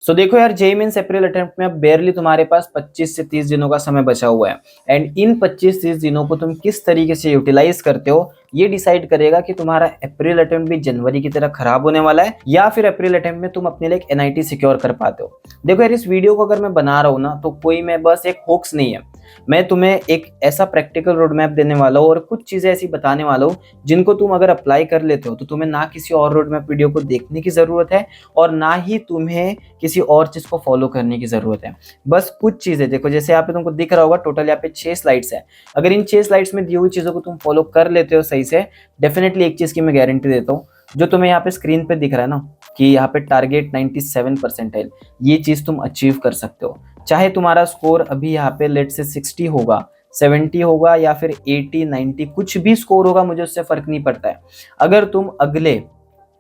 सो देखो यार, JEE means April attempt में अब बेयरली तुम्हारे पास 25 से 30 दिनों का समय बचा हुआ है। एंड इन 25-30 दिनों को तुम किस तरीके से यूटिलाइज करते हो, ये डिसाइड करेगा कि तुम्हारा अप्रैल अटेम्प्ट भी जनवरी की तरह खराब होने वाला है या फिर अप्रैल अटेम्प्ट में तुम अपने लिए एक एनआईटी सिक्योर कर पाते हो। देखो यार, इस वीडियो को अगर मैं बना रहा हूँ ना, तो कोई मैं बस एक होक्स नहीं है। मैं तुम्हें एक ऐसा प्रैक्टिकल रोड मैप देने वाला हूँ और कुछ चीजें ऐसी बताने वाला हूँ जिनको तुम अगर अप्लाई कर लेते हो तो तुम्हें ना किसी और रोड मैप वीडियो को देखने की जरूरत है और ना ही तुम्हें किसी और चीज को फॉलो करने की जरूरत है। बस कुछ चीजें देखो, जैसे यहाँ पे तुमको दिख रहा होगा, टोटल यहाँ पे 6 स्लाइड्स है। अगर इन 6 स्लाइड्स में दी हुई चीजों को तुम फॉलो कर लेते हो सही से, डेफिनेटली एक चीज की मैं गारंटी देता हूँ, जो तुम्हें यहाँ पे स्क्रीन पे दिख रहा है ना कि यहाँ पे टारगेट 97 परसेंटाइल, ये चीज तुम अचीव कर सकते हो। चाहे तुम्हारा स्कोर अभी यहाँ पे लेट से 60 होगा, 70 होगा या फिर 80 90, कुछ भी स्कोर होगा, मुझे उससे फर्क नहीं पड़ता है। अगर तुम अगले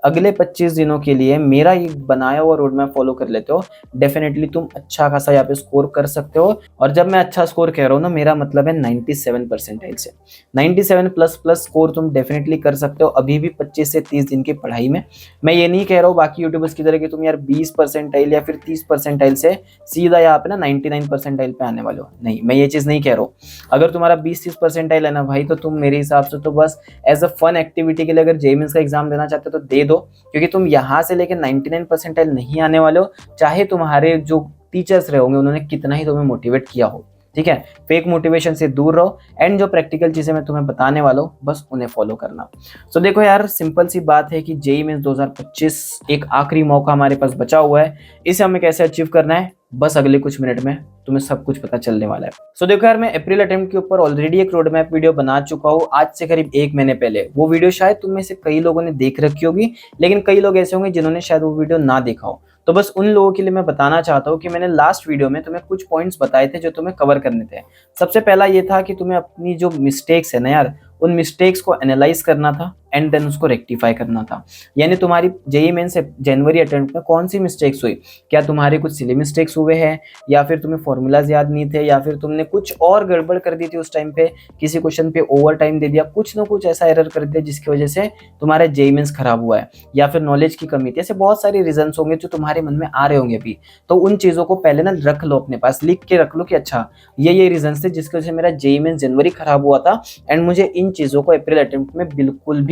अगले 25 दिनों के लिए मेरा ये बनाया हुआ रोड मैप फॉलो कर लेते हो, डेफिनेटली तुम अच्छा खासा यहाँ पे स्कोर कर सकते हो। और जब मैं अच्छा स्कोर कह रहा हूँ ना, मेरा मतलब है 97 परसेंटाइल से 97 प्लस प्लस स्कोर तुम डेफिनेटली कर सकते हो अभी भी 25 से 30 दिन की पढ़ाई में। मैं ये नहीं कह रहा हूँ बाकी यूट्यूबर्स की तरह कि तुम यार 20 परसेंटाइल या फिर 30 परसेंटाइल से सीधा यहाँ पे ना 99 परसेंटाइल पे आने वाले हो। नहीं, मैं ये चीज़ नहीं कह रहा हूँ। अगर तुम्हारा 20-30 परसेंटाइल है ना भाई, तो तुम मेरे हिसाब से तो बस एज अ फन एक्टिविटी के लिए अगर जेई मेंस का एग्जाम देना चाहते हो तो दे दो, क्योंकि तुम यहाँ से लेकर 99 परसेंटाइल नहीं आने वाले हो, चाहे तुम्हारे जो टीचर्स रहे होंगे उन्होंने कितना ही तुम्हें मोटिवेट किया हो। ठीक है, फेक मोटिवेशन से दूर रहो एंड जो प्रैक्टिकल चीजें मैं तुम्हें बताने वाला हूँ बस उन्हें फॉलो करना। सो देखो यार, सिंपल सी बात है कि जेई मेंस 2025 एक आखिरी मौका हमारे पास बचा हुआ है। इसे हमें कैसे अचीव करना है, बस अगले कुछ मिनट में तुम्हें सब कुछ पता चलने वाला है। सो देखो यार, मैं अप्रैल अटेम्प्ट के ऊपर ऑलरेडी एक रोड मैप वीडियो बना चुका हूँ आज से करीब 1 महीने पहले। वो वीडियो शायद तुम में से कई लोगों ने देख रखी होगी, लेकिन कई लोग ऐसे होंगे जिन्होंने शायद वो वीडियो ना देखा हो। तो बस उन लोगों के लिए मैं बताना चाहता हूँ कि मैंने लास्ट वीडियो में तुम्हें कुछ पॉइंट्स बताए थे जो तुम्हें कवर करने थे। सबसे पहला ये था कि तुम्हें अपनी जो मिस्टेक्स है ना यार, उन मिस्टेक्स को एनालाइज करना था एंड देन उसको रेक्टिफाई करना था। यानी तुम्हारी जेई मेन से जनवरी अटेम्प्ट में कौन सी मिस्टेक्स हुई, क्या तुम्हारे कुछ सिली मिस्टेक्स हुए हैं, या फिर तुम्हें फॉर्मूलाज याद नहीं थे, या फिर तुमने कुछ और गड़बड़ कर दी थी उस टाइम पे, किसी क्वेश्चन पे ओवर टाइम दे दिया, कुछ ना कुछ ऐसा एरर कर दिया जिसकी वजह से तुम्हारा जेई मेंस खराब हुआ है, या फिर नॉलेज की कमी थी। ऐसे बहुत सारे रीजंस होंगे जो तुम्हारे मन में आ रहे होंगे अभी। तो उन चीजों को पहले ना रख लो, अपने पास लिख के रख लो कि अच्छा ये रीजंस थे जिसकी वजह से मेरा जेई मेंस जनवरी खराब हुआ था एंड मुझे इन चीजों को अप्रैल अटेम्प्ट में बिल्कुल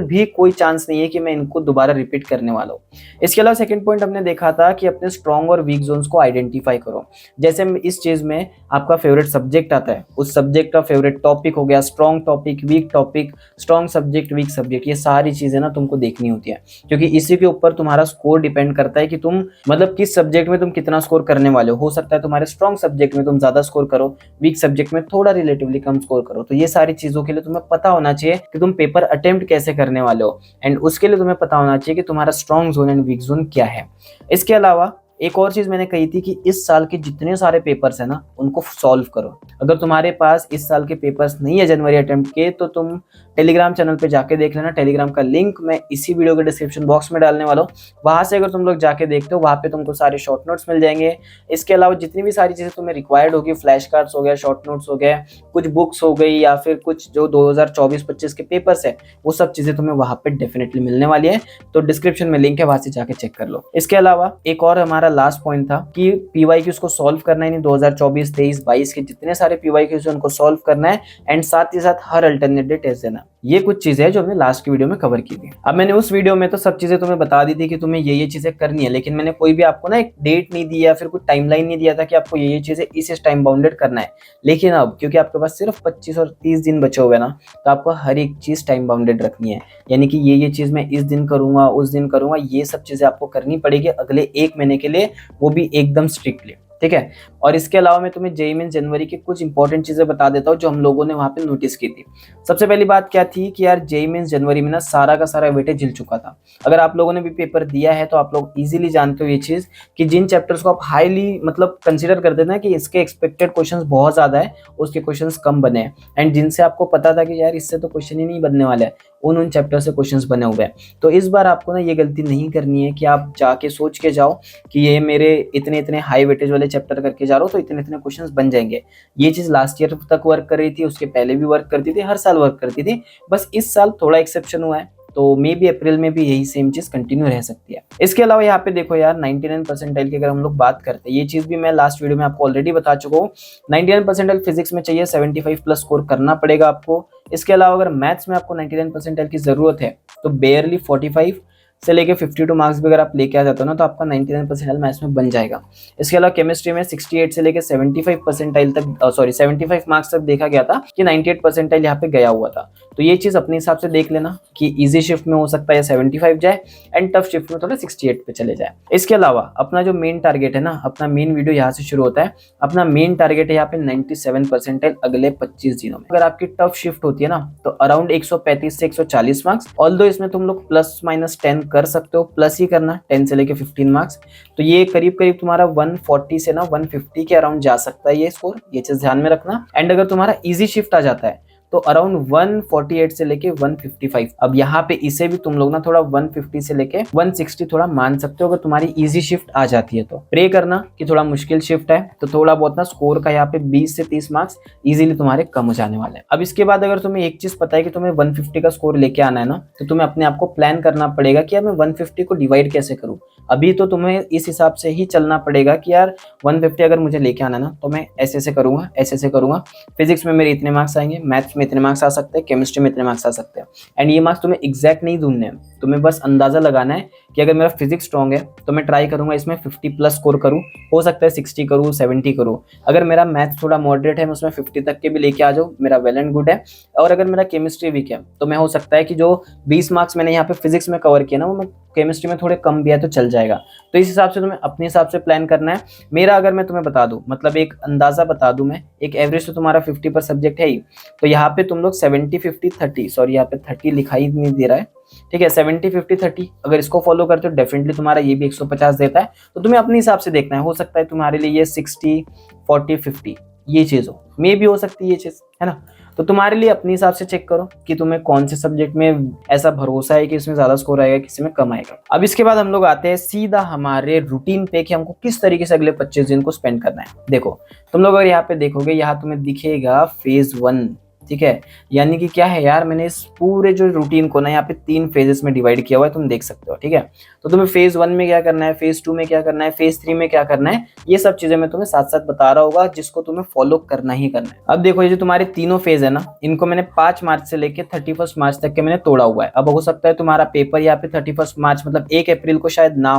भी कोई चांस नहीं है कि मैं इनको दोबारा रिपीट करने वाला हूँ। इसके अलावा सेकंड पॉइंट हमने देखा था कि अपने स्ट्रॉन्ग और वीक जोन्स को आइडेंटिफाई करो। जैसे इस चीज में आपका फेवरेट सब्जेक्ट आता है, उस सब्जेक्ट का फेवरेट टॉपिक हो गया, strong topic, weak topic, strong subject, weak subject, ये सारी चीजें ना तुमको देखनी होती है, क्योंकि इसी के ऊपर तुम्हारा स्कोर डिपेंड करता है कि तुम मतलब किस सब्जेक्ट में तुम कितना स्कोर करने वाले हो सकता है तुम्हारे स्ट्रॉन्ग सब्जेक्ट में तुम ज्यादा स्कोर करो, वीक सब्जेक्ट में थोड़ा रिलेटिवली कम स्कोर करो। तो ये सारी चीजों के लिए तुम्हें पता होना चाहिए कि तुम पेपर अटेम्प्ट कैसे करने वाले हो एंड उसके लिए तुम्हें पता होना चाहिए कि तुम्हारा strong zone and week zone क्या है। इसके अलावा एक और चीज मैंने कही थी कि इस साल के जितने सारे पेपर्स है ना उनको सॉल्व करो। अगर तुम्हारे पास इस साल के पेपर्स नहीं है जनवरी अटेम्प्ट के, तो तुम टेलीग्राम चैनल पे जाके देख लेना। टेलीग्राम का लिंक मैं इसी वीडियो के डिस्क्रिप्शन बॉक्स में डालने वाला हूँ, वहां से अगर तुम लोग जाके देखते हो वहां पे तुमको सारे शॉर्ट नोट्स मिल जाएंगे। इसके अलावा जितनी भी सारी चीजें तुम्हें रिक्वायर्ड होगी, फ्लैश कार्ड्स हो गया, शॉर्ट नोट्स हो गए, कुछ बुक्स हो गई, या फिर कुछ जो 2024-25 के पेपर्स है, वो सब चीजें तुम्हें वहां पे डेफिनेटली मिलने वाली है। तो डिस्क्रिप्शन में लिंक है, वहां से जाके चेक कर लो। इसके अलावा एक और हमारा लास्ट पॉइंट था कि पीवाईक्यूज को सॉल्व करना है, 2024, 23, 22 के जितने सारे पीवाईक्यूज है उनको सॉल्व करना है एंड साथ ही साथ हर अल्टरनेट डे टेस्ट देना। ये कुछ चीजें हैं जो हमने लास्ट की वीडियो में कवर की थी। अब मैंने उस वीडियो में तो सब चीजें तुम्हें बता दी थी कि तुम्हें ये चीजें करनी है, लेकिन मैंने कोई भी आपको ना एक डेट नहीं दी या फिर कोई टाइमलाइन नहीं दिया था कि आपको ये चीजें इस टाइम बाउंडेड करना है। लेकिन अब क्योंकि आपके पास सिर्फ 25 और 30 दिन बचे हुए ना, तो आपको हर एक चीज टाइम बाउंडेड रखनी है। यानी कि ये चीज मैं इस दिन करूंगा, उस दिन करूंगा, ये सब चीजें आपको करनी पड़ेगी अगले 1 महीने के लिए, वो भी एकदम स्ट्रिक्टली। ठीक है, और इसके अलावा मैं तुम्हें जेई मेंस जनवरी की कुछ इंपॉर्टेंट चीजें बता देता हूँ जो हम लोगों ने वहां पे नोटिस की थी। सबसे पहली बात क्या थी कि यार जेई मेंस जनवरी में ना सारा का सारा वेटेज हिल चुका था। अगर आप लोगों ने भी पेपर दिया है तो आप लोग इजीली जानते हो ये चीज कि जिन चैप्टर्स को आप हाईली मतलब कंसीडर करते थे ना कि इसके एक्सपेक्टेड क्वेश्चंस बहुत ज्यादा है, उसके क्वेश्चंस कम बने हैं, एंड जिनसे आपको पता था कि यार इससे तो क्वेश्चन ही नहीं बनने वाला है, उन चैप्टर से क्वेश्चंस बने हुए हैं। तो इस बार आपको ना ये गलती नहीं करनी है कि आप जाके सोच के जाओ कि ये मेरे इतने इतने हाई वेटेज वाले चैप्टर करके जा रहा हूँ तो इतने इतने क्वेश्चंस बन जाएंगे। ये चीज लास्ट ईयर तक वर्क कर रही थी, उसके पहले भी वर्क करती थी, हर साल वर्क करती थी, बस इस साल थोड़ा एक्सेप्शन हुआ है। तो मे बी अप्रैल में भी यही सेम चीज कंटिन्यू रह सकती है। इसके अलावा यहाँ पे देखो यार 99 परसेंटाइल की अगर हम लोग बात करते हैं, ये चीज भी मैं लास्ट वीडियो में आपको ऑलरेडी बता चुका हूँ। 99 परसेंटाइल फिजिक्स में चाहिए, 75 प्लस स्कोर करना पड़ेगा आपको। इसके अलावा अगर मैथ्स में आपको 99 परसेंटाइल की जरूरत है तो बेयरली 45 से लेके 52 मार्क्स भी अगर आप लेके आ जाते हो ना तो आपका 99 परसेंटाइल मैथ्स में बन जाएगा। इसके अलावा केमिस्ट्री में 68 से लेके 75 परसेंटाइल तक 75 मार्क्स तक देखा गया था कि 98 परसेंटाइल यहाँ पे गया हुआ था। तो ये चीज अपने हिसाब से देख लेना कि इजी शिफ्ट में हो सकता है 75 जाए एंड टफ शिफ्ट में थोड़ा 68 पे चले जाए। इसके अलावा अपना जो मेन टारगेट है ना, अपना मेन वीडियो यहाँ से शुरू होता है। अपना मेन टारगेट है यहाँ पे 97 परसेंटाइल अगले 25 दिनों में। अगर आपकी टफ शिफ्ट होती है ना तो अराउंड 135 से 140 मार्क्स, ऑल्दो इसमें तुम लोग प्लस माइनस 10 कर सकते हो, प्लस ही करना 10 से लेके 15 मार्क्स। तो ये करीब करीब तुम्हारा 140 से ना 150 के अराउंड जा सकता है ये स्कोर, ये चीज ध्यान में रखना। एंड अगर तुम्हारा इजी शिफ्ट आ जाता है तो अराउंड 148 से लेके 155। अब यहाँ पे इसे भी तुम लोग ना थोड़ा 150 से लेके 160 थोड़ा मान सकते हो अगर तुम्हारी इजी शिफ्ट आ जाती है तो। प्रे करना कि थोड़ा मुश्किल शिफ्ट है तो थोड़ा बहुत ना स्कोर का यहाँ पे 20 से 30 मार्क्स इजीली तुम्हारे कम हो जाने वाले हैं। अब इसके बाद अगर तुम्हें एक चीज पता है कि तुम्हें 150 का स्कोर लेके आना है ना, तो तुम्हें अपने आप को प्लान करना पड़ेगा कि यार मैं 150 को डिवाइड कैसे करूँ। अभी तो तुम्हें इस हिसाब से ही चलना पड़ेगा कि यार 150 अगर मुझे लेके आना है ना तो मैं ऐसे करूंगा, ऐसे करूंगा। फिजिक्स में मेरे इतने मार्क्स आएंगे, मैथ्स में इतने मार्क्स आ सकते हैं, केमिस्ट्री में इतने मार्क्स आ सकते हैं। एंड ये मार्क्स तुम्हें एग्जैक्ट नहीं ढूंढने हैं, तुम्हें बस अंदाजा लगाना है कि अगर मेरा फिजिक्स स्ट्रॉन्ग है तो मैं ट्राई करूंगा इसमें 50 प्लस स्कोर करूं, हो सकता है 60 करूं, 70 करूं। अगर मेरा मैथ्स थोड़ा मॉडरेट है मैं उसमें 50 तक के भी लेके आ जाऊं, मेरा वेल एंड गुड है। और अगर मेरा केमिस्ट्री वीक है तो मैं हो सकता है कि जो 20 मार्क्स मैंने यहाँ पे फिजिक्स में कवर किया ना वो मैं केमिस्ट्री में थोड़े कम भी है तो चल जाएगा। तो इस हिसाब से तुम्हें अपने हिसाब से प्लान करना है। मेरा अगर मैं तुम्हें बता दूं, मतलब एक अंदाजा बता दूं, मैं एक एवरेज तो तुम्हारा 50 पर सब्जेक्ट है ही, तो यहाँ पे तुम लोग 70 50 30, सॉरी यहाँ पे 30 लिखाई नहीं दे रहा है, ठीक है 70 50 30 अगर इसको फॉलो करते हो डेफिनेटली तुम्हारा ये भी 150 देता है। तो तुम्हें अपने हिसाब से देखना है, हो सकता है तुम्हारे लिए ये 60 40 50 ये चीज हो, मे भी हो सकती है ये चीज, है ना। तो तुम्हारे लिए अपने हिसाब से चेक करो कि तुम्हें कौन से सब्जेक्ट में ऐसा भरोसा है कि इसमें ज्यादा स्कोर आएगा, किसी में कम आएगा। अब इसके बाद हम लोग आते हैं सीधा हमारे रूटीन पे कि हमको किस तरीके से अगले 25 दिन को स्पेंड करना है। देखो तुम लोग अगर यहाँ पे देखोगे, यहाँ तुम्हें दिखेगा फेज 1, ठीक है। यानी कि क्या है यार, मैंने इस पूरे जो रूटीन को ना यहाँ पे 3 फेजेस में डिवाइड किया हुआ है, तुम देख सकते हो, ठीक है। तो तुम्हें फेज 1 में क्या करना है, फेज 2 में क्या करना है, फेज 3 में क्या करना है, ये सब चीजें मैं तुम्हें साथ साथ बता रहा होगा जिसको तुम्हें फॉलो करना ही करना है। अब देखो ये जो तुम्हारे तीनों फेज है ना, इनको मैंने 5 मार्च से लेके 31 मार्च तक के मैंने तोड़ा हुआ है। अब हो सकता है तुम्हारा पेपर यहाँ पे 31 मार्च मतलब 1 अप्रैल को शायद ना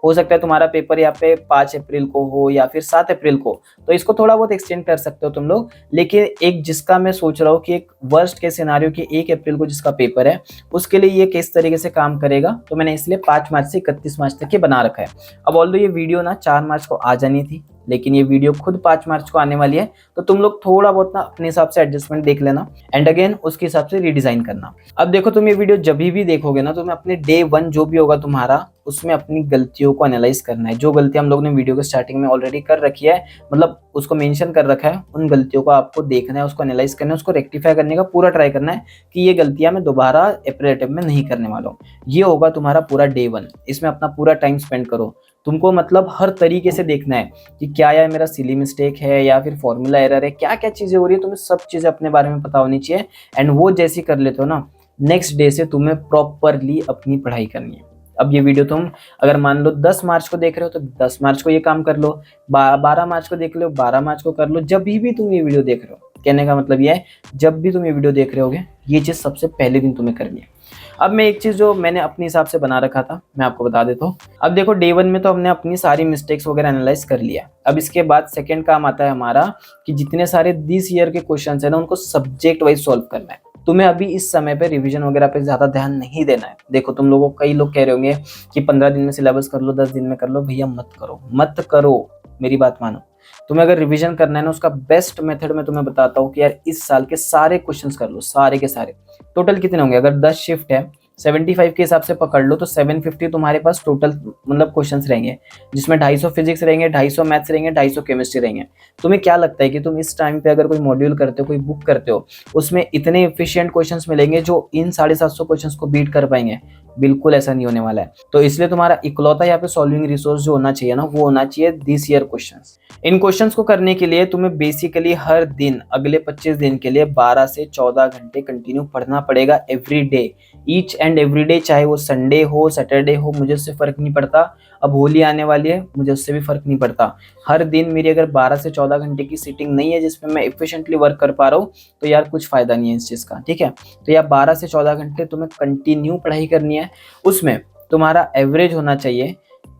हो सकता है तुम्हारा पेपर यहाँ पे 5 अप्रैल को हो या फिर 7 अप्रैल को, तो इसको थोड़ा बहुत एक्सटेंड कर सकते हो तुम लोग। लेकिन एक जिसका मैं सोच रहा हूँ कि एक वर्स्ट केस सिनारियो कि 1 अप्रैल को जिसका पेपर है उसके लिए ये किस तरीके से काम करेगा, तो मैंने इसलिए 5 मार्च से 31 मार्च तक के बना रखा है। अब ऑल्दो ये वीडियो ना 4 मार्च को आ जानी थी, लेकिन ये वीडियो खुद 5 मार्च को आने वाली है, तो तुम लोग थोड़ा बहुत ना अपने हिसाब से एडजस्टमेंट देख लेना एंड अगेन उसके हिसाब से रीडिजाइन करना। अब देखो तुम ये वीडियो जब भी देखोगे ना, तो तुम्हें अपने डे 1 जो भी होगा तुम्हारा उसमें अपनी गलतियों को एनालाइज करना है। जो गलतियां हम लोग ने वीडियो के स्टार्टिंग में ऑलरेडी कर रखी है, मतलब उसको मेंशन कर रखा है, उन गलतियों को आपको देखना है, उसको एनालाइज करना है, उसको रेक्टिफाई करने का पूरा ट्राई करना है कि ये गलतियां मैं दोबारा अप्रैल अटेम्प्ट में नहीं करने वाला हूँ। ये होगा तुम्हारा पूरा डे 1, इसमें अपना पूरा टाइम स्पेंड करो। तुमको मतलब हर तरीके से देखना है कि क्या यार मेरा सिली मिस्टेक है या फिर फॉर्मूला एरर है, क्या क्या चीजें हो रही है, तुम्हें सब चीजें अपने बारे में पता होनी चाहिए। एंड वो जैसी कर लेते हो ना, नेक्स्ट डे से तुम्हें प्रॉपरली अपनी पढ़ाई करनी है। अब ये वीडियो तुम अगर मान लो 10 मार्च को देख रहे हो तो 10 मार्च को ये काम कर लो, 12 मार्च को देख लो 12 मार्च को कर लो। जब भी तुम ये वीडियो देख रहे हो, कहने का मतलब ये है जब भी तुम ये वीडियो देख रहे होगे ये चीज सबसे पहले दिन तुम्हें करनी है। अब मैं एक चीज जो मैंने अपने हिसाब से बना रखा था मैं आपको बता देता हूँ। अब देखो डे 1 में तो हमने अपनी सारी मिस्टेक्स वगैरह एनालाइज कर लिया। अब इसके बाद सेकंड काम आता है हमारा कि जितने सारे दिस ईयर के क्वेश्चंस है ना उनको सब्जेक्ट वाइज सॉल्व करना है। तुम्हें अभी इस समय पे रिवीजन वगैरह पे ज्यादा ध्यान नहीं देना है। देखो तुम लोगों कई लोग कह रहे होंगे कि 15 दिन में सिलेबस कर लो, 10 दिन में कर लो। भैया मत करो, मेरी बात मानो। तुम्हें अगर रिवीजन करना है ना, उसका बेस्ट मेथड मैं तुम्हें बताता हूँ कि यार इस साल के सारे क्वेश्चंस कर लो, सारे के सारे। टोटल कितने होंगे, अगर 10 शिफ्ट है 75 के हिसाब से पकड़ लो तो 750 तुम्हारे पास टोटल मतलब क्वेश्चंस रहेंगे, जिसमें 250 फिजिक्स रहेंगे, 250 मैथ्स रहेंगे, 250 केमिस्ट्री रहेंगे। तुम्हें क्या लगता है कि तुम इस टाइम पे अगर कोई मॉड्यूल करते हो, कोई बुक करते हो, उसमें इतने एफिशिएंट क्वेश्चंस मिलेंगे जो इन 750 क्वेश्चंस को बीट कर पाएंगे? बिल्कुल ऐसा नहीं होने वाला है। तो इसलिए तुम्हारा इकलौता यहाँ पे सॉल्विंग रिसोर्स जो होना चाहिए ना, वो होना चाहिए this year questions. In questions को करने के लिए तुम्हें बेसिकली हर दिन अगले 25 दिन के लिए 12 से 14 घंटे कंटिन्यू पढ़ना पड़ेगा every day, each and every day, चाहे वो संडे हो सैटरडे हो, मुझे उससे फर्क नहीं पड़ता। अब होली आने वाली है, मुझे उससे भी फर्क नहीं पड़ता। हर दिन मेरी अगर 12 से 14 घंटे की सीटिंग नहीं है जिसमें मैं एफिशिएंटली वर्क कर पा रहा हूँ, तो यार कुछ फायदा नहीं है इस चीज का, ठीक है। तो यार 12 से 14 घंटे तुम्हें कंटिन्यू पढ़ाई करनी है। उसमें तुम्हारा एवरेज होना चाहिए,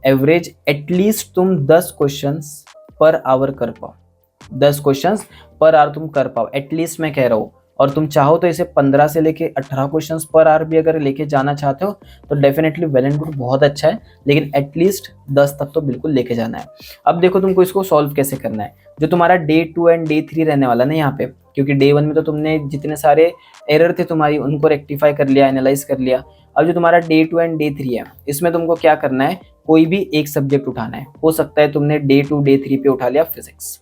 एवरेज एटलीस्ट तुम 10 क्वेश्चंस पर आवर कर पाओ, 10 क्वेश्चंस पर आवर तुम कर पाओ, एटलीस्ट मैं कह रहा हूँ। और तुम चाहो तो इसे 15 से लेके 18 क्वेश्चंस पर आवर भी अगर लेके जाना चाहते हो तो डेफिनेटली वेल एंड गुड, बहुत अच्छा है, लेकिन एटलीस्ट 10 तक तो बिल्कुल लेके जाना है। अब देखो तुमको इसको सॉल्व कैसे करना है। जो तुम्हारा डे 2 एंड डे 3 रहने वाला ना यहाँ पे, क्योंकि डे 1 में तो तुमने जितने सारे एरर थे तुम्हारी उनको रेक्टिफाई कर लिया, एनालाइज कर लिया। अब जो तुम्हारा डे 2 एंड डे 3 है, इसमें तुमको क्या करना है, कोई भी एक सब्जेक्ट उठाना है। हो सकता है तुमने डे 2 डे 3 पे उठा लिया फिजिक्स,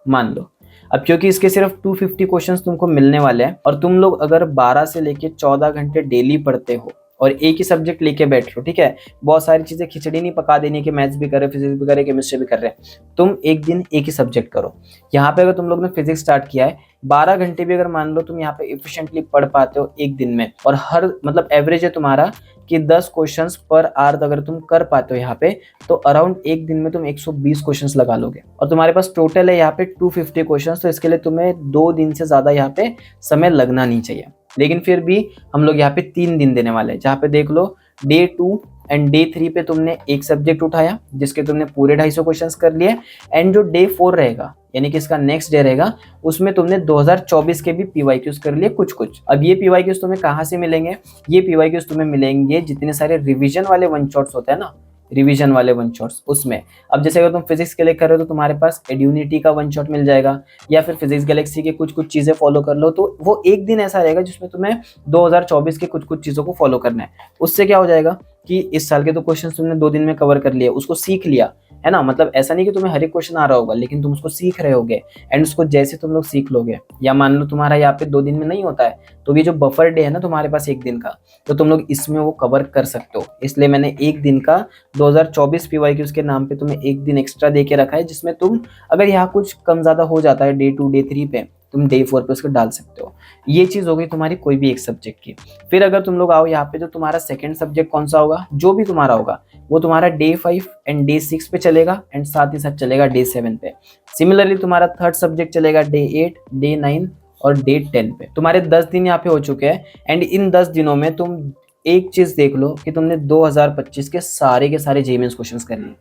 मान लो। अब क्योंकि इसके सिर्फ 250 क्वेश्चंस तुमको मिलने वाले हैं, और तुम लोग अगर 12 से लेके 14 घंटे डेली पढ़ते हो और एक ही सब्जेक्ट लेके बैठ लो, ठीक है, बहुत सारी चीजें खिचड़ी नहीं पका देनी कि मैथ्स भी करे, फिजिक्स भी करे, केमिस्ट्री भी कर रहे हैं। तुम एक दिन एक ही सब्जेक्ट करो। यहाँ पे अगर तुम लोग ने फिजिक्स स्टार्ट किया है, 12 घंटे भी अगर मान लो तुम यहाँ पे एफिशिएंटली पढ़ पाते हो एक दिन में, और हर मतलब एवरेज है तुम्हारा कि 10 क्वेश्चंस पर आवर अगर तुम कर पाते हो यहाँ पे, तो अराउंड एक दिन में तुम 120 क्वेश्चंस लगा लोगे। और तुम्हारे पास टोटल है यहाँ पे 250 क्वेश्चंस, तो इसके लिए तुम्हें 2 दिन से ज्यादा यहाँ पे समय लगना नहीं चाहिए। लेकिन फिर भी हम लोग यहाँ पे 3 दिन देने वाले हैं, जहाँ पे देख लो डे 2 एंड डे 3 पे तुमने एक सब्जेक्ट उठाया जिसके तुमने पूरे 250 क्वेश्चंस कर लिए, एंड जो डे 4 रहेगा यानी कि इसका नेक्स्ट डे रहेगा, उसमें तुमने 2024 के भी पीवाईक्यूज कर लिए कुछ कुछ। अब ये पीवाईक्यूज तुम्हें कहाँ से मिलेंगे, ये पीवाईक्यूज तुम्हें मिलेंगे जितने सारे रिवीजन वाले वन शॉट्स होते हैं ना, रिवीजन वाले वन शॉट्स उसमें। अब जैसे अगर तुम फिजिक्स के लिए कर रहे हो तो तुम्हारे पास एड्यूनिटी का वन शॉट मिल जाएगा, या फिर फिजिक्स गैलेक्सी के कुछ कुछ चीजें फॉलो कर लो, तो वो एक दिन ऐसा रहेगा जिसमें तुम्हें 2024 के कुछ कुछ चीजों को फॉलो करना है। उससे क्या हो जाएगा कि इस साल के तो क्वेश्चन तुमने 2 दिन में कवर कर लिए, उसको सीख लिया है ना। मतलब ऐसा नहीं कि तुम्हें हर एक क्वेश्चन आ रहा होगा, लेकिन तुम उसको सीख रहे होगे, एंड उसको जैसे तुम लोग सीख लोगे, या मान लो तुम्हारा यहाँ पे 2 दिन में नहीं होता है, तो ये जो बफर डे है ना तुम्हारे पास एक दिन का, तो तुम लोग इसमें वो कवर कर सकते हो। इसलिए मैंने एक दिन का 2024 पीवाईक्यूज के नाम पे तुम्हें एक दिन एक्स्ट्रा दे के रखा है, जिसमें तुम अगर यहाँ कुछ कम ज्यादा हो जाता है डे 2 डे 3 पे, तुम डे 4 पे उसको डाल सकते हो। ये चीज हो गई तुम्हारी कोई भी एक सब्जेक्ट की। फिर अगर तुम लोग आओ यहाँ पे, जो तुम्हारा सेकंड सब्जेक्ट कौन सा होगा, जो भी तुम्हारा होगा, वो तुम्हारा डे 5 एंड डे 6 पे चलेगा, एंड साथ ही साथ चलेगा डे 7 पे। सिमिलरली तुम्हारा थर्ड सब्जेक्ट चलेगा डे 8 डे 9 और डे 10 पे। तुम्हारे 10 दिन यहाँ पे हो चुके हैं, एंड इन 10 दिनों में तुम एक चीज देख लो कि तुमने 2025 के सारे जेईई मेंस क्वेश्चंस कर लिए।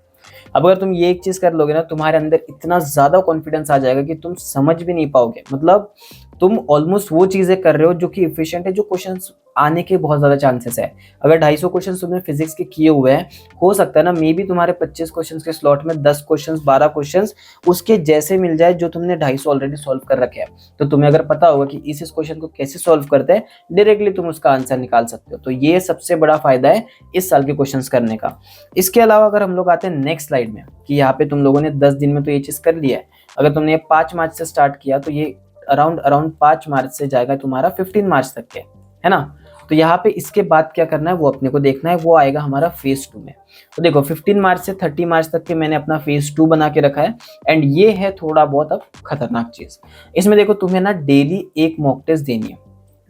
अब अगर तुम ये एक चीज कर लोगे ना, तुम्हारे अंदर इतना ज्यादा कॉन्फिडेंस आ जाएगा कि तुम समझ भी नहीं पाओगे। मतलब तुम ऑलमोस्ट वो चीजें कर रहे हो जो कि इफिशिएंट है, जो क्वेश्चंस आने के बहुत ज्यादा चांसेस है। अगर 250 क्वेश्चन तुमने फिजिक्स के किए हुए हैं, हो सकता है ना मे बी तुम्हारे 25 क्वेश्चन के स्लॉट में 10 क्वेश्चन 12 क्वेश्चन उसके जैसे मिल जाए जो तुमने 250 ऑलरेडी सॉल्व कर रखे हैं। तो तुम्हें अगर पता होगा कि इस क्वेश्चन को कैसे सॉल्व करते हैं, डायरेक्टली तुम उसका आंसर निकाल सकते हो। तो ये सबसे बड़ा फायदा है इस साल के क्वेश्चन करने का। इसके अलावा अगर हम लोग आते हैं नेक्स्ट स्लाइड में, कि यहाँ पे तुम लोगों ने 10 दिन में तो ये चीज कर लिया है। अगर तुमने 5 मार्च से स्टार्ट किया तो ये अराउंड 5 मार्च से जाएगा तुम्हारा 15 मार्च तक के, है ना। तो यहाँ पे इसके बाद क्या करना है वो अपने को देखना है, वो आएगा हमारा फेज 2 में। तो देखो 15 मार्च से 30 मार्च तक के मैंने अपना फेज 2 बना के रखा है, एंड ये है थोड़ा बहुत अब खतरनाक चीज। इसमें देखो तुम्हें ना डेली एक मॉक टेस्ट देनी है,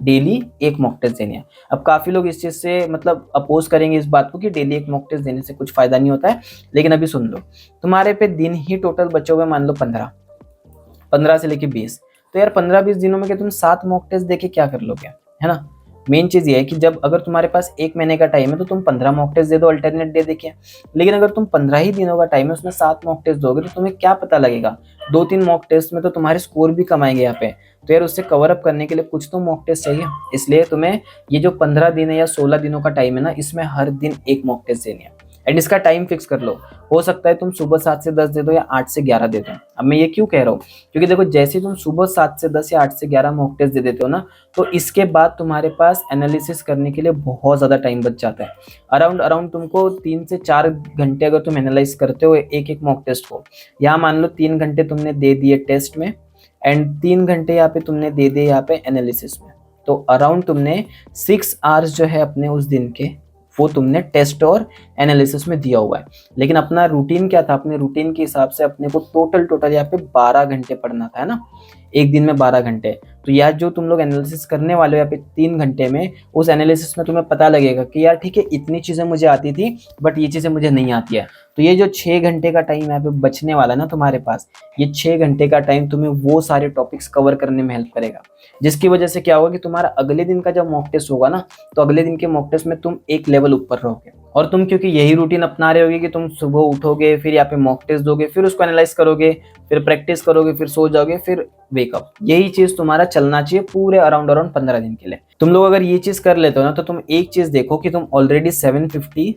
डेली एक मॉक टेस्ट देनी है। अब काफी लोग इस चीज से मतलब अपोज करेंगे इस बात को कि डेली एक मॉक टेस्ट देने से कुछ फायदा नहीं होता है, लेकिन अभी सुन लो, तुम्हारे पे दिन ही टोटल बचे हुए मान लो 15 से लेके 20, तो यार 15-20 दिनों में क्या तुम 7 मॉक टेस्ट देके क्या कर लोगे, है ना। मेन चीज ये है कि जब अगर तुम्हारे पास 1 महीने का टाइम है तो तुम 15 मॉक टेस्ट दे दो अल्टरनेट डे देखिए। लेकिन अगर तुम 15 ही दिनों का टाइम है उसमें 7 मॉक टेस्ट दोगे तो तुम्हें क्या पता लगेगा, 2-3 मॉक टेस्ट में तो तुम्हारे स्कोर भी कम आएंगे यहाँ पे। तो यार उससे कवर अप करने के लिए कुछ तो मॉक टेस्ट चाहिए। इसलिए तुम्हें ये जो 15 दिन है या 16 दिनों का टाइम है ना, इसमें हर दिन एक मॉक टेस्ट देनी है, एंड इसका टाइम फिक्स कर लो। हो सकता है तुम सुबह 7 से 10 दे दो या 8 से 11 दे दो। अब मैं ये क्यों कह रहा हूँ, क्योंकि देखो जैसे ही तुम सुबह 7 से 10 या 8 से 11 मॉक टेस्ट दे देते हो ना, तो इसके बाद तुम्हारे पास एनालिसिस करने के लिए बहुत ज्यादा टाइम बच जाता है। अराउंड तुमको 3 से 4 घंटे अगर तुम एनालाइज करते हो एक एक मॉक टेस्ट को, यहाँ मान लो 3 घंटे तुमने दे दिए टेस्ट में, एंड 3 घंटे यहाँ पे तुमने दे दिए यहाँ पे एनालिसिस में, तो अराउंड तुमने 6 आवर्स जो है अपने उस दिन के वो तुमने टेस्ट और एनालिसिस में दिया हुआ है। लेकिन अपना रूटीन क्या था, अपने रूटीन के हिसाब से अपने को टोटल यहाँ पे 12 घंटे पढ़ना था, है ना, एक दिन में 12 घंटे। तो यार जो तुम लोग एनालिसिस करने वाले हो यहाँ पे 3 घंटे में, उस एनालिसिस में तुम्हें पता लगेगा कि यार ठीक है इतनी चीज़ें मुझे आती थी बट ये चीज़ें मुझे नहीं आती है। तो ये जो 6 घंटे का टाइम यहाँ पे बचने वाला है ना तुम्हारे पास, ये 6 घंटे का टाइम तुम्हें वो सारे टॉपिक्स कवर करने में हेल्प करेगा, जिसकी वजह से क्या होगा कि तुम्हारा अगले दिन का जब मॉक टेस्ट होगा ना, तो अगले दिन के मॉक टेस्ट में तुम एक लेवल ऊपर रहोगे। और तुम क्योंकि यही रूटीन अपना रहे होगे कि तुम सुबह उठोगे, फिर यहाँ पे मॉक टेस्ट दोगे, फिर उसको एनालाइज करोगे, फिर प्रैक्टिस करोगे, फिर सो जाओगे, फिर वेकअप, यही चीज तुम्हारा चलना चाहिए पूरे अराउंड 15 दिन के लिए। तुम लोग अगर ये चीज कर लेते हो ना, तो तुम एक चीज देखो कि तुम ऑलरेडी 750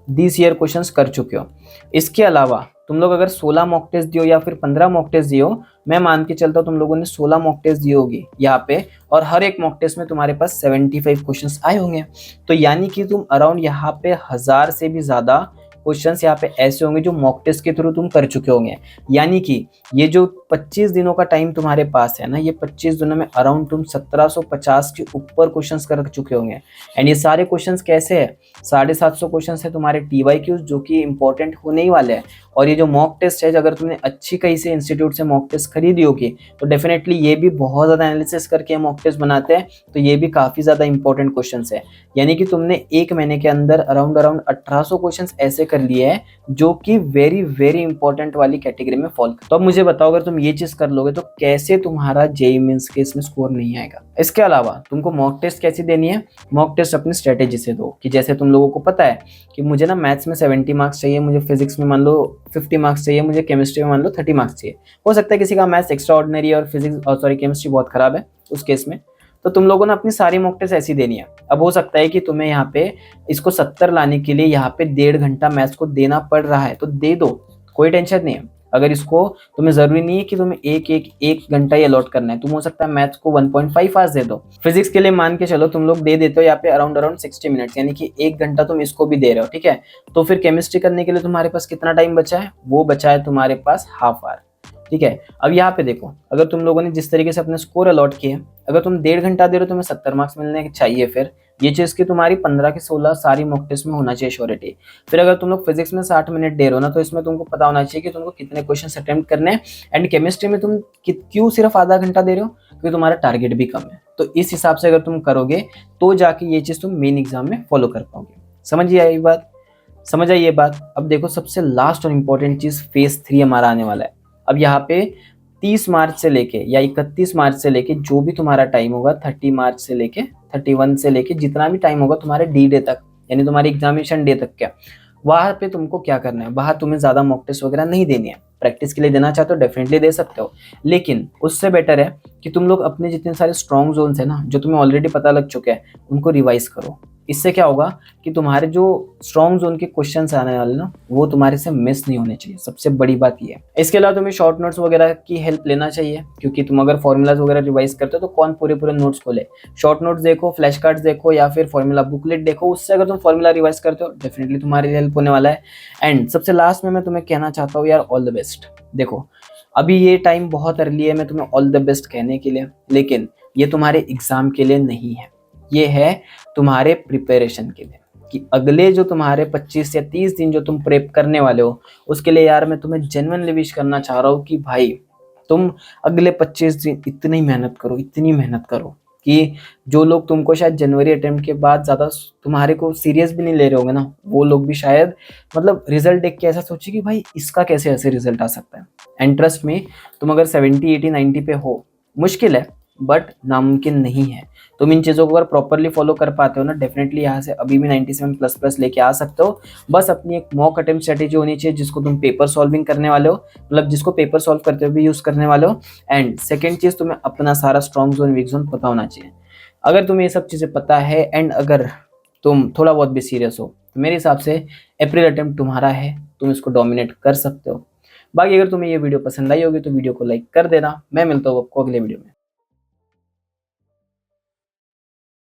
दिस ईयर क्वेश्चंस कर चुके हो। इसके अलावा तुम लोग अगर 16 मॉक टेस्ट दियो या फिर 15 मॉक टेस्ट दियो, मैं मान के चलता हूँ तुम लोगों ने 16 मॉक टेस्ट दी होगी यहाँ पे, और हर एक मॉक टेस्ट में तुम्हारे पास 75 क्वेश्चंस आए होंगे। तो यानी कि तुम अराउंड यहाँ पे 1000 से भी ज्यादा क्वेश्चंस यहाँ पे ऐसे होंगे जो मॉक टेस्ट के थ्रू तुम कर चुके होंगे। यानी कि ये जो 25 दिनों का टाइम तुम्हारे पास है ना, ये 25 दिनों में अराउंड तुम 1750 के ऊपर क्वेश्चंस कर चुके होंगे। एंड ये सारे क्वेश्चंस कैसे है, 750 क्वेश्चंस है तुम्हारे TYQs जो कि इंपॉर्टेंट होने ही वाले हैं। और ये जो मॉक टेस्ट है, अगर तुमने अच्छी कहीं से इंस्टीट्यूट से मॉक टेस्ट खरीदी होगी, तो डेफिनेटली ये भी बहुत ज़्यादा एनालिसिस करके मॉक टेस्ट बनाते हैं, तो ये भी काफ़ी ज़्यादा इंपॉर्टेंट क्वेश्चंस है। यानी कि तुमने एक महीने के अंदर अराउंड 1800 क्वेश्चंस ऐसे कर लिए हैं जो कि वेरी वेरी इंपॉर्टेंट वाली कैटेगरी में फॉल कर। तो अब मुझे बताओ, अगर तुम ये चीज़ कर लोगे तो कैसे तुम्हारा जेईई मेंस के इसमें स्कोर नहीं आएगा। इसके अलावा तुमको मॉक टेस्ट कैसी देनी है, मॉक टेस्ट अपनी स्ट्रेटेजी से दो। कि जैसे तुम लोगों को पता है कि मुझे ना मैथ्स में 70 मार्क्स चाहिए, मुझे फिजिक्स में मान लो 50 मार्क्स चाहिए, मुझे केमिस्ट्री में मान लो 30 मार्क्स चाहिए। हो सकता है किसी का मैथ्स एक्स्ट्रा ऑर्डिनरी है और फिजिक्स और केमिस्ट्री बहुत खराब है उस केस में, तो तुम लोगों ने अपनी सारी मॉक टेस्ट ऐसी देनी है। अब हो सकता है कि तुम्हें यहाँ पे इसको 70 लाने के लिए यहाँ पे 1.5 घंटा मैथ्स को देना पड़ रहा है, तो दे दो, कोई टेंशन नहीं है। अगर इसको तुम्हें जरूरी नहीं है कि तुम्हें एक घंटा ही अलॉट करना है, तुम हो सकता है मैथ्स को 1.5 आवर्स दे दो। फिजिक्स के लिए मान के चलो तुम लोग दे देते हो यहाँ पे अराउंड 60 मिनट्स, यानी कि 1 घंटा तुम इसको भी दे रहे हो, ठीक है। तो फिर केमिस्ट्री करने के लिए तुम्हारे पास कितना टाइम बचा है, वो बचा है तुम्हारे पास हाफ आवर, ठीक है। अब यहाँ पे देखो, अगर तुम लोगों ने जिस तरीके से अपने स्कोर अलॉट किए, अगर तुम 1.5 घंटा दे रहे हो, तुम्हें 70 मार्क्स मिलने चाहिए, फिर ये चीज की तुम्हारी 15 की 16 सारी मॉक टेस्ट में होना चाहिए श्योरिटी। फिर अगर तुम लोग फिजिक्स में 60 मिनट दे रहे हो ना, तो इसमें तुमको पता होना चाहिए कि तुमको कितने क्वेश्चन अटेम्प्ट करने हैं। एंड केमिस्ट्री में तुम क्यों सिर्फ आधा घंटा दे रहे हो, क्योंकि तुम्हारा टारगेट भी कम है। तो इस हिसाब से अगर तुम करोगे तो जाके ये चीज तुम मेन एग्जाम में फॉलो कर पाओगे। समझ आई बात, समझ आई ये बात। अब देखो सबसे लास्ट और इम्पोर्टेंट चीज फेज 3 हमारा आने वाला है। अब यहाँ पे 30 मार्च से लेके या 31 मार्च से लेके जो भी तुम्हारा टाइम होगा, 30 मार्च से लेके 31 से लेके जितना भी टाइम होगा तुम्हारे D-Day तक, यानी तुम्हारी एग्जामिनेशन डे तक, क्या वहां पे तुमको क्या करना है, वहां तुम्हें ज्यादा मॉक टेस्ट वगैरह नहीं देनी है। प्रैक्टिस के लिए देना चाहते हो डेफिनेटली दे सकते हो, लेकिन उससे बेटर है कि तुम लोग अपने जितने सारे स्ट्रॉन्ग जोन्स है ना, जो तुम्हें ऑलरेडी पता लग चुके हैं, उनको रिवाइज करो। इससे क्या होगा कि तुम्हारे जो स्ट्रॉन्ग जोन के क्वेश्चंस आने वाले ना, वो तुम्हारे से मिस नहीं होने चाहिए, सबसे बड़ी बात ये है। इसके अलावा तुम्हें शॉर्ट नोट्स वगैरह की हेल्प लेना चाहिए, क्योंकि तुम अगर फॉर्मूलाज वगैरह रिवाइज करते हो तो कौन पूरे नोट्स खोले। शॉर्ट नोट्स देखो, फ्लैश कार्ड्स देखो, या फिर फॉर्मूला बुकलेट देखो, उससे अगर तुम फॉर्मूला रिवाइज करते हो डेफिनेटली तुम्हारे लिए हेल्प होने वाला है। एंड सबसे लास्ट में मैं तुम्हें कहना चाहता हूँ यार, ऑल द बेस्ट। देखो अभी ये टाइम बहुत अर्ली है मैं तुम्हें ऑल द बेस्ट कहने के लिए, लेकिन ये तुम्हारे एग्जाम के लिए नहीं है, ये है तुम्हारे प्रिपरेशन के लिए। कि अगले जो तुम्हारे 25 या 30 दिन जो तुम प्रेप करने वाले हो, उसके लिए यार मैं तुम्हें जेन्युइनली विश करना चाह रहा हूँ कि भाई तुम अगले 25 दिन इतनी मेहनत करो, इतनी मेहनत करो कि जो लोग तुमको शायद जनवरी अटेम्प्ट के बाद ज़्यादा तुम्हारे को सीरियस भी नहीं ले रहे होंगे ना, वो लोग भी शायद मतलब रिजल्ट देख के ऐसा सोचे कि भाई इसका कैसे ऐसे रिजल्ट आ सकता है। एंड ट्रस्ट में, तुम अगर 70, 80, 90 पे हो, मुश्किल है बट नामुमकिन नहीं है। तुम इन चीज़ों को अगर प्रॉपरली फॉलो कर पाते हो ना, डेफिनेटली यहाँ से अभी भी 97+ लेके आ सकते हो। बस अपनी एक मॉक अटेम्प्ट स्ट्रेटेजी होनी चाहिए जिसको तुम पेपर सॉल्विंग करने वाले हो, मतलब जिसको पेपर सॉल्व करते हुए भी यूज़ करने वाले हो। एंड सेकेंड चीज़, तुम्हें अपना सारा स्ट्रॉन्ग जोन वीक जोन पता होना चाहिए। अगर तुम्हें ये सब चीज़ें पता है एंड अगर तुम थोड़ा बहुत भी सीरियस हो, तो मेरे हिसाब से अप्रैल अटेम्प्ट तुम्हारा है, तुम इसको डोमिनेट कर सकते हो। बाकी अगर तुम्हें ये वीडियो पसंद आई होगी तो वीडियो को लाइक कर देना। मैं मिलता हूँ आपको अगले वीडियो में।